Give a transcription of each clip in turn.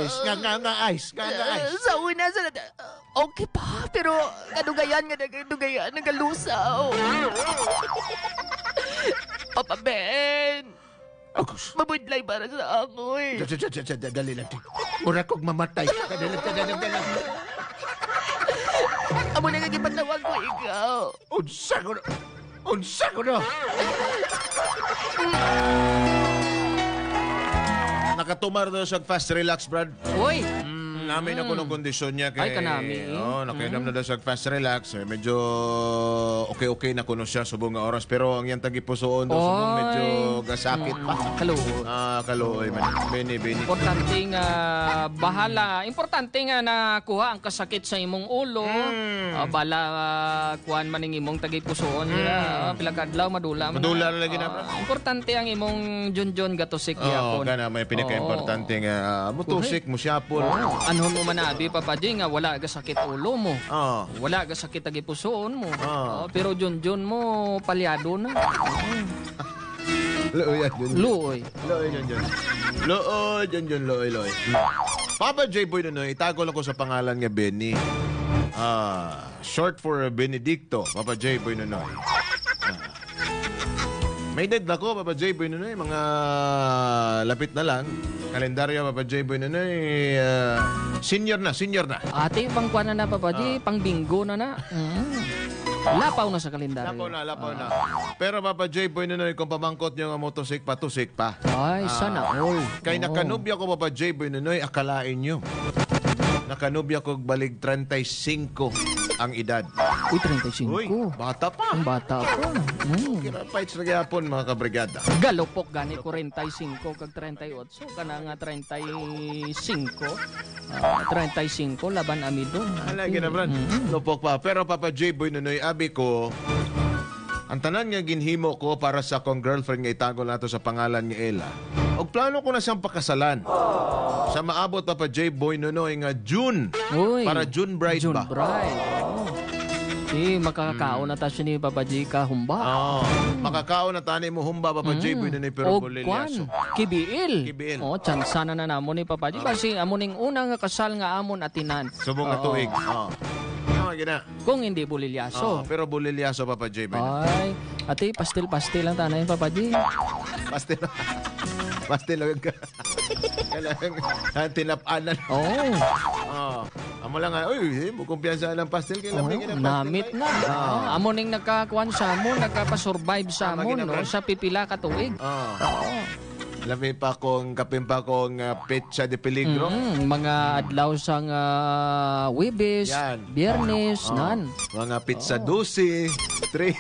Ice, nga ice. Sa una, okay pa, pero kadugayan nga nagadugayan, nagalusaw. Papa Ben, Agus. mabudlay para sa ako eh. Dali lang. Mura kong mamatay. Dali. Amo na nagipatawag ko ikaw. Unsa ko no? Nakatumar doon sa fast relax, Brad. Uy! Namin ako ng kondisyon niya kay... Ay, kanami. Nakainom na daw sa fast relax. Medyo okay na kuno siya subong nga oras. Pero ang yan tagipusoon daw subong medyo gasakit pa. Kaluoy. Kaluoy man. Beni. Importante nga bahala. Importante nga nakuha ang kasakit sa imong ulo. Bala kuhan man ang imong tagipusoon. Pilakadlaw, madula. Madula na lagi na. Importante ang imong junjun gatusik Oo, yapon. kana may pinaka-importante nga mutusik mo siyapon. Anhon mo man abi Papa J nga wala ga sakit ulo mo. Wala ga sakit tagipusoon mo. Pero junjun mo palyado na. Looy. Looy. Papa J. Boy Nonoy, itago lang ko sa pangalan nga Benny. Short for Benedicto. Papa J. Boy Nonoy. May dead na ko, Papa J. Boy Nonoy. Mga lapit na lang. Kalendaryo, Papa J. Boy Nonoy. Senior na. Ate, pang kuha na Papa J. Pang bingo na. Lapaw na sa kalendaryo. Lapaw na. Pero Papa J. Boy Nonoy, kung pamangkot nyo nga motusik pa. Ay, sana all. Kay nakanubya ko, Papa J. Boy Nonoy, akalain nyo. Nakanubya ko balig 35 ang edad. Uy, 35. Uy, bata pa. Ang bata pa. Kira fights na gyapon mga kabrigada. Galupok gani 45 kag 38 kana nga 35. 35 laban amido. Alagi na Brad. Lupok pa. Pero Papa J. Boy Nonoy, abi ko, ang tanan nga ginhimo ko para sa akong girlfriend nga itago nato sa pangalan nga Ella. Og plano ko na siyang pakasalan. Sa maabot Papa J. Boy Nonoy nga June. Uy, para June bride June ba? Bride. Makakakaon na ta siya ni Papa J ka humba. Makakaon na tani mo humba Papa J. Boy Nonoy pero bolilyaso. Kibiil. Tsansa na namon ni Papa J. Basi amuning una nga kasal nga amon atinan. Subong nga tuig. Gina. Kung hindi bulilyaso. Pero bulilyaso Papa J. Boy Nonoy. Ay, ate, pastil lang tanay Papa J. Pastil lang ka. Kailangan tinapanan. Amo lang nga, mo kumpiyansa lang pastil. Namit na. Amo ning nagkakuan sa amon, nagkapasurvive sa amon, sa pipila ka tuig. Lami pa kong kapimpa kong petsa de peligro. Mga adlaw sang Webes, Biyernes, nan. Mga pizza 12, 3.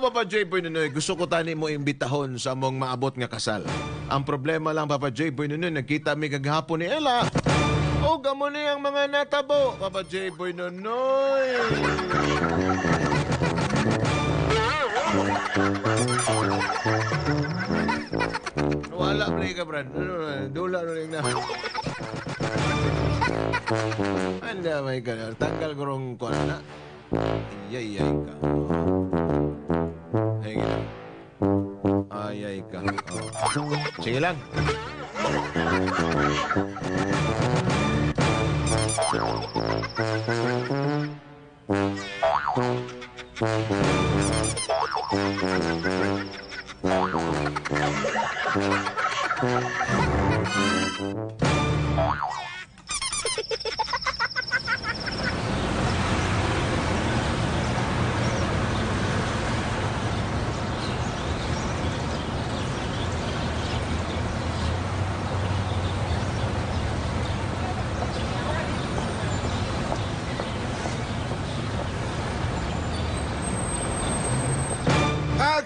Papa J. Boy Nonoy, gusto ko tani mo imbitahon sa mong maabot nga kasal. Ang problema lang, Papa J. Boy Nonoy, nagkita mi kaghapon ni Ella. Gamo ni ang mga natabo, Papa J. Boy Nonoy. Wala play ka, Brad. Dula rin na. Anda, may ka. Tanggal ko rong ko na. Yay ka. Ay ka. Sige lang.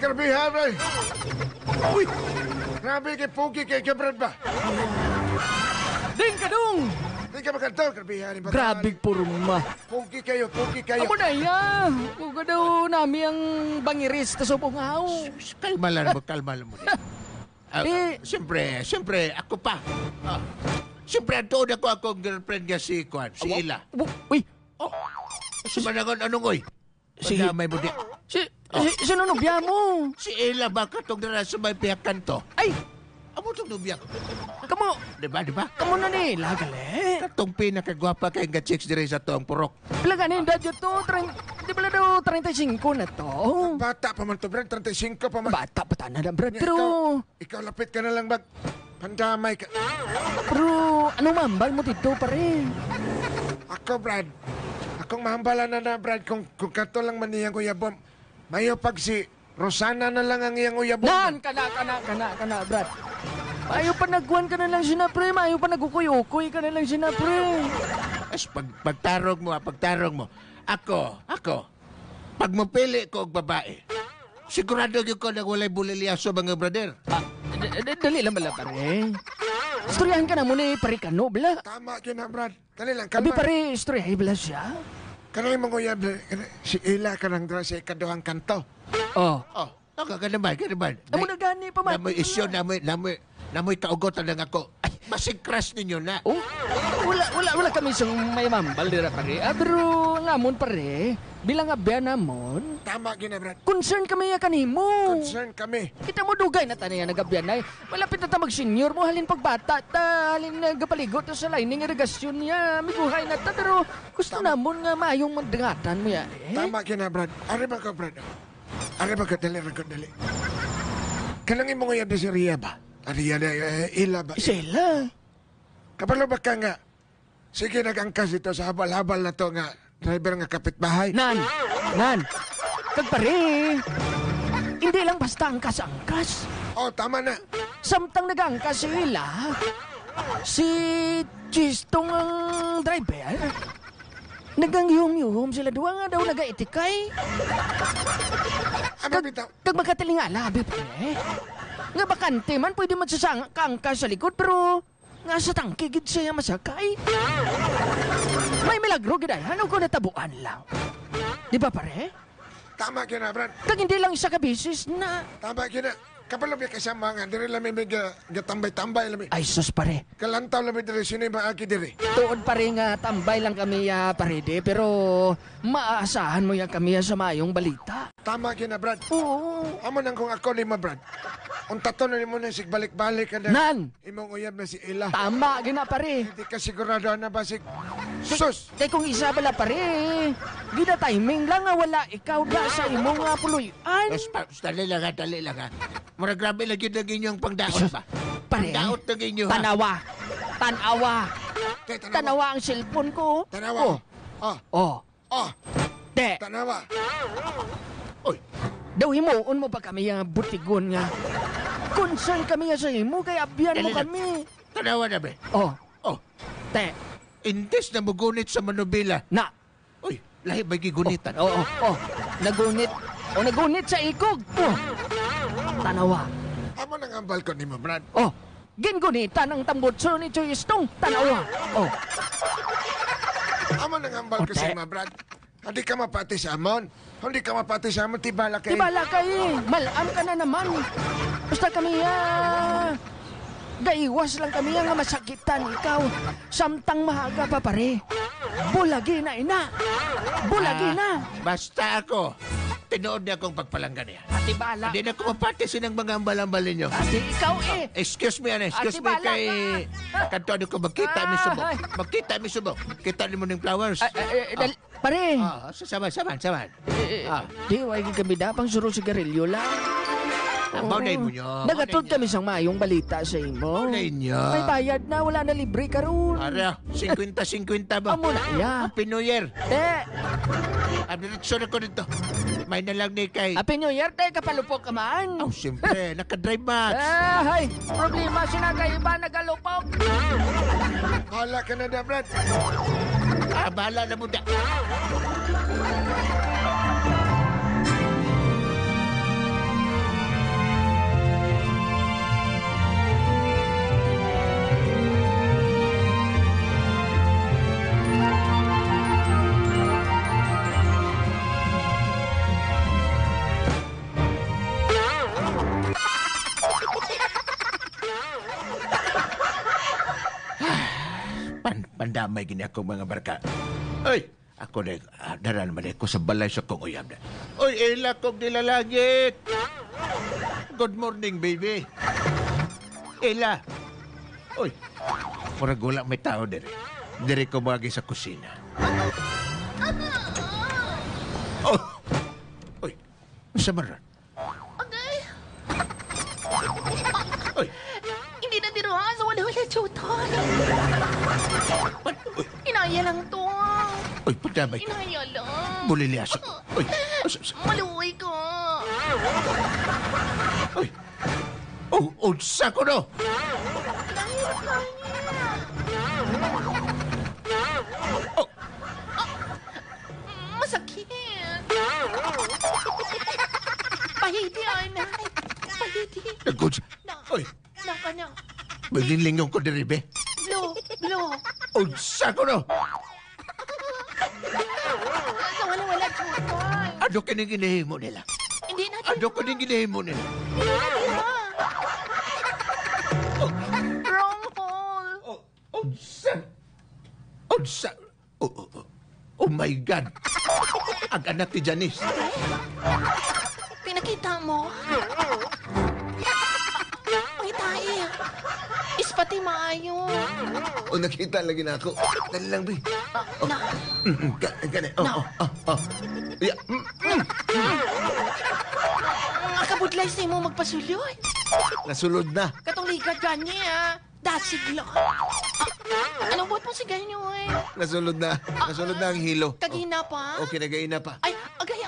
Karbihan, bay! Uy! Grabe kay Pugi kay Brad ba? Ding kadung! Di ka makantaw, karbihan. Grabe purma. Pugi kayo. Amo na yan. Huwag daw namin ang bangiris sa subungaw. Kalma lang mo. Siyempre, ako pa. Siyempre, doon akong girlfriend nga si Ella. Uy! Sumanagon, anong oy? Sige. May budi. Sino nubya mo? Si Ella ba katong na sa may piyakan to? Ay! Amo itong nubya ko. Kamo, Diba? kamo na nila, gali. Katong pinakagwapa kay nga chicks diri sa to ang purok. Pila ganin, dadyo to, di pala daw 35 na to. Bata pa man to, Brad. 35 pa man. Bata pa na Brad, pero, Ikaw lapit ka na lang, Brad. Pandamay ka. pero, anong mambal mo dito pa rin? Ako, Brad. Akong mahambala na, Brad. Kung kato lang man niyang uyabom. Mayo pag si Rosana na lang ang iyang uyabom. Nan, kana, Brad. Ayaw pa nagkuhan ka na lang siya na, pre. Ayaw pa nagukuy-ukuy ka na lang siya na, pre. As pagtarong mo. Ako. Pag mapili ko og babae, sigurado gyud ko na walay bulilyaso mga brother. Dali lang bala, pare. Istoryahan ka na muna, pare kano, bala. Tama yun na, Brad. Dali lang, Abi, kalma. pare, istoryahan bala siya. Kanay mga uyab, si Ila ka nang dra sa ikaduhang kanto. Oh. Oh, ka naman. Amo na gani pa, man. Namoy isyo, namoy kaugotan lang ako. Ay, masig crush ninyo na. Oh, wala kami isang may mambal dira pare. Pero ngamon pare, bilang abya namon, Tama yun na, Brad. concern kami ya kanimo. Concern kami. Kita mo dugay na taniya nagabya na. Malapit na ta mag-senior mo halin pagbata ta, halin nagapaligot ta sa lining irigasyon niya. Miguhay na ta pero gusto namon nga maayong mandangatan mo ya. Tama yun na, Brad. Ari ba ka, Brad? Ari ba ka, dali. Kanang imong uyab na si Ria ba? Ria na, Ila ba? Sila. Kapalo ba ka nga? Sige, nag-angkas ito sa habal-habal na to nga driver nga kapitbahay. Nan. Kag pare. Hindi lang basta angkas-angkas. Oh, tama na. Samtang nag-angkas sila, si Chistong ang driver. Nagangyum-yum sila duwa nga daw nagaitikay. Ano bitaw? Kag magkatilingala, abi pre. Nga bakante man, pwede man sa kaangkas sa likod, pero nga sa tangke gid siya masakay. May milagro gid ay, ano ko natabuan lang. Di ba pare? Tama yun na, Brad. Kag hindi lang isa ka bisis na. Tama yun na. Kapalo ba kasama nga, diri lang may gatambay-tambay lang. Ay sus pare, Kalantaw lang may diri, sino yung maaki diri? tuod pare nga tambay lang kami ya parede, pero maaasahan mo ya kami ya sa mayong balita. Tama yun na, Brad. Oo. Amo nang kung ako ni Brad. Untato na ni mo na sigbalik-balik ka na. Nan, Imong uyab na si Ila. tama gina pare. Hindi ka sigurado na ba si... Sus! Kay kung isa bala pare, gina timing lang nga wala ikaw da sa imong nga puluyan. Dali lang ha. Mura grabe lang yun ang inyong pangdaot ba? Pare, Pangdaot ng inyo ha. tanawa. Kay, Tanawa ang cellphone ko. Tanawa. Oh. Oh, Oh. de, Tanawa. Oy, daw himuon mo pa kami yung butigon nga. Concern kami nga sa imo, kaya abyan mo Dali na. kami. tanawa na be. Oh, Oh, te, indes na mugunit sa manubila. na. Uy, lahi ba gigunitan? Nagunit sa ikog. Oh, tanawa. Amo nang ambal ko ni mo, Brad. Oh, gingunitan ang tambutso ni Chuyistong. Tanawa. Oh, Amo nang ambal ko Ote. sa ima, Brad. Hindi ka mapati sa amon. Hindi ka mapati sa amon, tibala kay... tibala kay. Malam ka na naman. Basta kami gaiwas lang kami nga masakitan ikaw. Samtang mahaga pa pare. Bulagi na ina. Bulagi na. Basta ako, tinood na akong pagpalanggan niya. Ati bala. Hindi na ko mapati sinang mga ambal-ambal ninyo. Ati ikaw Excuse me, excuse Ate, me bala kay... Kanto ano ko, magkita mi subok. Ay. Magkita mi subok. Kita ni mo ng flowers. pare. Saman. Di, wag kami pang suro sigarilyo lang. Maunay mo nyo. Nagatod kami sang mayong balita sa imo. Maunay nyo. May bayad na, wala na libre karon. Ara, 50-50 ba? Amo na ya. Happy New Year. Te, Abdiretso na ko dito. May na lang ni kay... Happy New Year, te, kapalupok ka man. Oh, siyempre, nakadrive match. Ay, problema sinagaiba nagalupok. Bahala ka na na, Brad. Bahala na mo da. Pandamay gini ako mga barka. Ay, ako na, daran naman ako sa balay sa kong uyab na. Uy, ila kong nilalangit. Good morning, baby. Ela! Uy, murag wala may tao dire. Dire ko magi sa kusina. Oh! Uy, sa maran? Agay! Uy, Hindi na diruhan sa wala-wala tutor. uy, Inaya lang to. uy, padamay ka. Inaya lang. Buliliasa. Uy, Maluwi ko. uy. Oh, unsa ko no? Oh, Masakit. Pahidi, anay. Pahidi. nagkuns. Uy, Naka na. maglinlingon ko diri be. Blow. Unsa ko no? Sa wala-wala tutor. Ano kining ginahimo nila? Hindi na Ano kining ginahimo nila? Wrong hole. Oh, unsa? Unsa? Oh my God. Ang anak ni Janice. Pinakita mo. Pangitay. Ispati maayo. O, nakita lagi na ako. Dali lang, Bi. Na. Gani. Oh. Yeah. Ang kabudlay sa mo magpasuloy. Nasulod na. Katong ligat ganya. Dasigla. Anong buhat mo si ganyo eh? Nasulod na. Nasulod na ang hilo. Kagina pa? O, kinagaina pa. Ay, agay.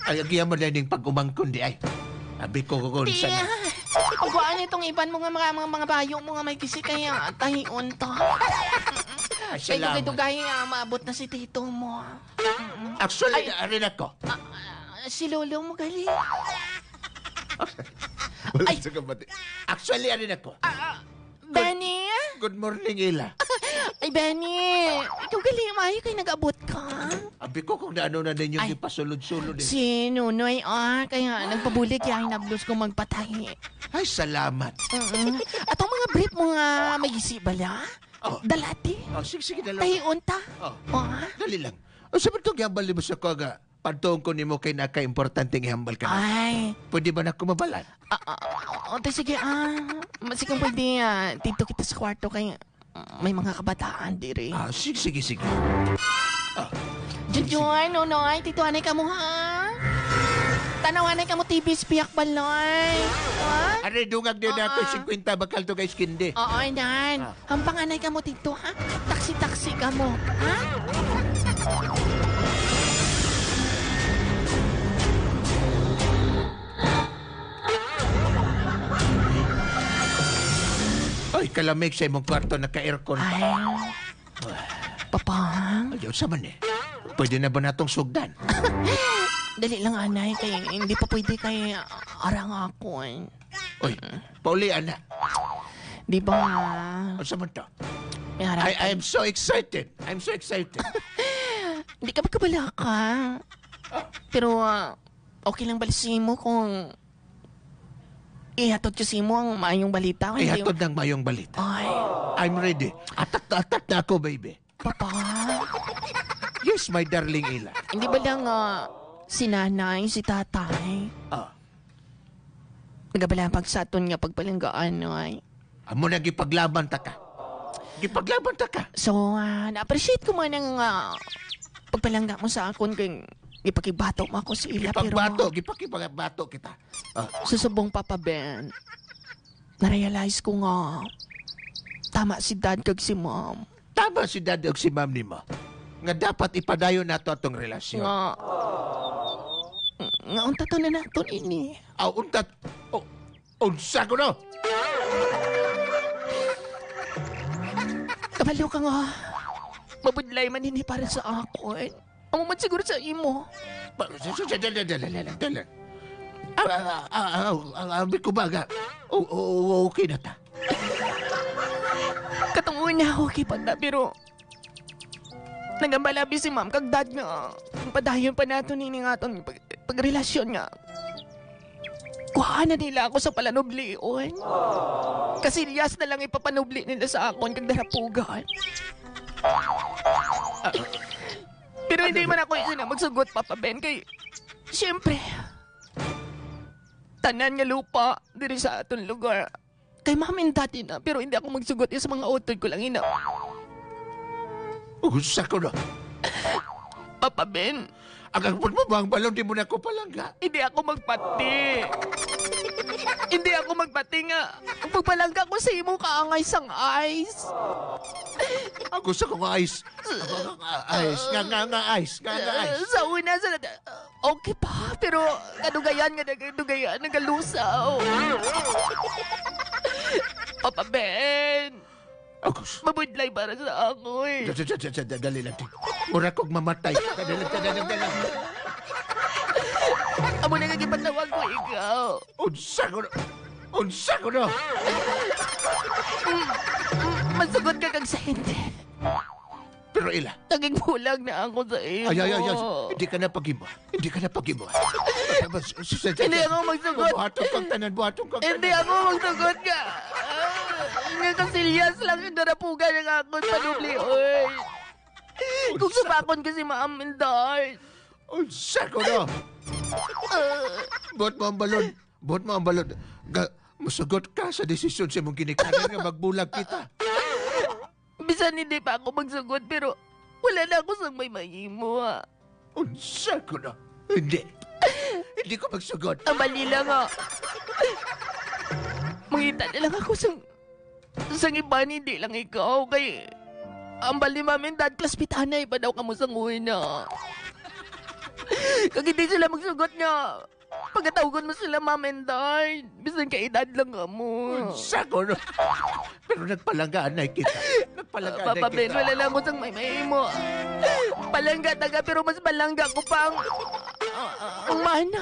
Ay, agiyan mo na yung pag-umangkon di ay. Abi ko kung Tiya. saan. Pagwaan itong iban mo nga mga bayo mo nga may kisi kaya tahion to. Ay, Kaya salamat. dugay maabot na si tito mo. Actually, arin ako. Si lolo mo gali. Wala Ay. sa kabati. Actually, arin ako. Benny? Good morning, Ila. Ay, Benny. Ikaw gali, maayo kayo nag-abot ka. Abi ko kung naano na din yung Ay. ipasulod-sulod. Eh. Si Nunoy, kaya nagpabulik kaya hinablos ko magpatay. Ay, salamat. At ang mga brief mo nga may isi bala? Oh. Dalati? Oh, sige, dalawa. Tahion ta? Oh. Dali lang. O, sabi ito, gambal mo sa kaga. Pantong ko ni mo kay naka-importante ihambal ka na. Ay. Pwede ba na kumabalan? Sige, masikang pwede, dito kita sa kwarto kaya may mga kabataan diri. Sige. Junjun, Nunoy, tito anay ka mo ha? Tanawanay ka mo TV spiyak baloy. Ha? Are, dungag din ako 50 bakal to guys kindi. Oo, nan. Hampanganay ka mo dito, ha? Taksi-taksi ka mo, ha? Ay, kalamig sa imong kwarto, naka-aircon pa. Ay, papang. Ayaw sa man eh. Pwede na ba natong sugdan? Dali lang, anay, kay hindi pa pwede kay arang ako. Uy, paulian na. Di ba? O sa man to? May harap. I am so excited. I'm so excited. Hindi ka magkabala ka. Pero, okay lang balisi mo kung ihatod kasi mo ang maayong balita. Ay, hatod ng mayong balita. Ay, I'm ready. Atat na ako, baby. papa. Yes, my darling Ila. Hindi ba lang si nanay, si tatay? Nagabala pagsaton nga pagpalanggaan, ay. Amo na gipaglaban ta ka. Gipaglaban ta ka. So, na-appreciate ko man ang pagpalangga mo sa akon kay ipakibato mo ako sa ila. Gipagbato, Pero gipagbato kita. susubong Papa Ben, na-realize ko nga tama si dad kag si mom. Tama si dad ug si ma'am nimo. Nga dapat ipadayon nato atong relasyon. Nga unta to na naton ini. Untat. Unsa ko no? Kabalo ka nga. Mabudlay man ini para sa akon. Amo man siguro sa imo. Dali. Abi ko baga. Okay na ta. Katong una okay pa ta, pero nagambalabi si ma'am kag dad nga padayon pa nato nini nga aton pagrelasyon nga. Kuhaan na nila ako sa palanublion. Kasi liyas na lang ipapanubli nila sa akon kag darapugan. Pero hindi man ako isa na magsugot, Papa Ben, kay siyempre tanan nga lupa diri sa aton lugar. Kay mamin dati na, pero hindi ako magsugot sa mga utod ko lang ina. Unsa ko na? Papa Ben, Agagpon mo ba ang balon, di mo na ko palangga? hindi ako magpati. Hindi ako magpati nga. Ang pagpalangga ko sa imo kaangay sang ice. Ako sa kong ice. Ice. Nga ice. Ice. Sa una, okay pa. Pero kadugayan nga nagadugayan, nagalusaw. Papa Ben, Ako. mabudlay para sa ako eh. Dali lang. Mura kong mamatay. Dali. Amo na nga gipatawag ko ikaw. Unsa ko na? Masugot ka kag sa hindi. Pero ila. Naging bulag na ako sa iyo. Ay. Hindi ka na pag-iba. Hindi Hindi ako magsugot. Buhatong kang tanan. Hindi ako magsugot ka. Nga kasilyas lang yung darapugan ng akong panubli, oy. Kung sabakon ko si Ma'am Inday. Unsa ko na? Buhat mo ang balon. Musugot ka sa desisyon sa mong ginikanan nga magbulag kita. Bisan hindi pa ako magsugot, pero wala na ako sa may mahimo, ha. Unsa ko na? Hindi. Hindi ko magsugot. Ang bali lang, ha. Mangita na lang ako sa iba, hindi lang ikaw. Kay, ang bali mamin, dad, klaspitanay pa daw kamo sa nguwi na. Kag hindi sila magsugot nga. Pagkatawagon mo sila, ma'am and dad. Bisan ka edad lang ka mo. Unsa ko na? Pero nagpalanggaan na kita. Papa Ben, wala lang ko sang may mo. Palangga taga, pero mas palangga ko pang ang mana.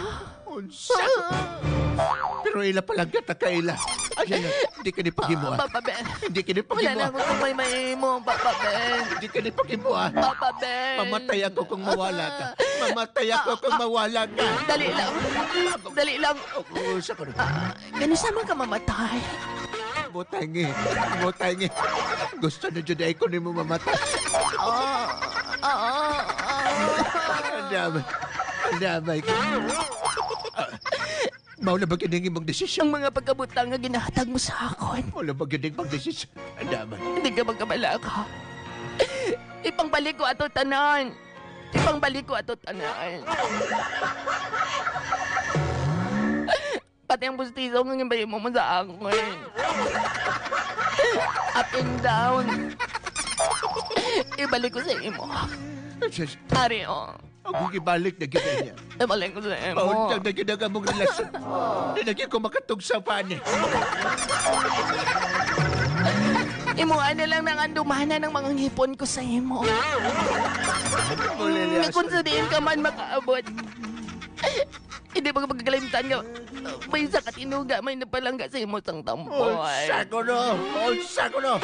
Unsa ko? Pero ila palangga ta ka ila. Ayan, hindi ka ni paghimuan. Papa Ben. Hindi ka ni Wala paghimuan. lang ko sang may mo, Papa Ben. Hindi ka ni paghimuan. Papa Ben. Mamatay ako kung mawala ka. Mamatay ako kung mawala ka. Dali lang. Dali lang. Unsa ko na? Ganun sa mga ka mamatay. Butangi. Gusto na dyan ay ko ni mo mamatay. Ang damay ko. Maula ba gining imong desisyon? Ang mga pagkabutang nga ginahatag mo sa akon. Maula ba gining imong desisyon? Ang damay. Hindi ka magkabala ka. Ipangbalik ko ato tanan. Pati ang pustiso ng ibayin mo sa akin. Up and down. Ibalik ko sa imo. Ari, oh. Ako gibalik na gina niya. Ibalik ko sa imo. Pauntang na ginaga mong relasyon. Dinagyan ko makatog sa pani. Imuan na lang ng andumana ng mga ngipon ko sa imo. May konsidiin ka man makaabot. Hindi ba magagalimtan nga? May sakat inuga, may napalangga sa imo sang tampoy. Unsa ko no!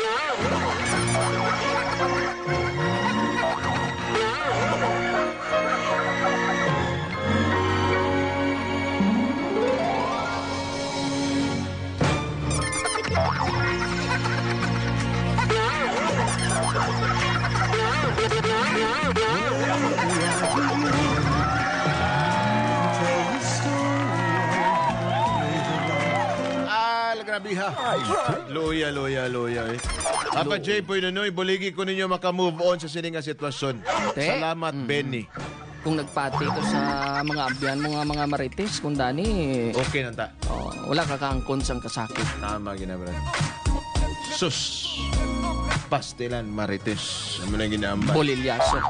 Grabe ha. Luya eh. Papa J. Noy, buligi ko ninyo makamove on sa sininga sitwasyon. Te? Salamat, Benny. Kung nagpati ko sa mga abyan mo nga mga marites, kung dani, Okay na ta. wala ka kaangkon sang kasakit. Tama, ginabran. Sus. Pastilan, marites. Ano na ginamba? Bolilyaso.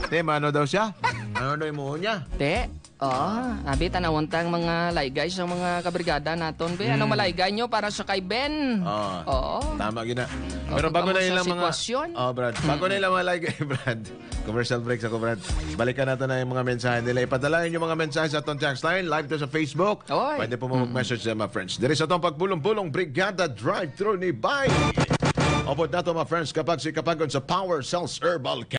Te, mano daw siya? Ano daw yung muho niya? Te, abi tanawon tang mga laygay sa mga kabrigada naton be. Anong malaygay nyo para sa kay Ben? Oo. Tama, gina. Pero bago na sa ilang mga... sitwasyon. Brad. Bago na ilang mga like, Brad. Commercial breaks ako, Brad. Balikan natin na yung mga mensahe nila. Ipadalain yung mga mensahe sa atong text line. Live to sa Facebook. Oy. Pwede po mo mag-message sa mga friends. Diri sa atong pagpulong-pulong Brigada Drive-Thru ni Bay. Opod na to, mga friends, kapag si Kapagon sa Power Cells Herbal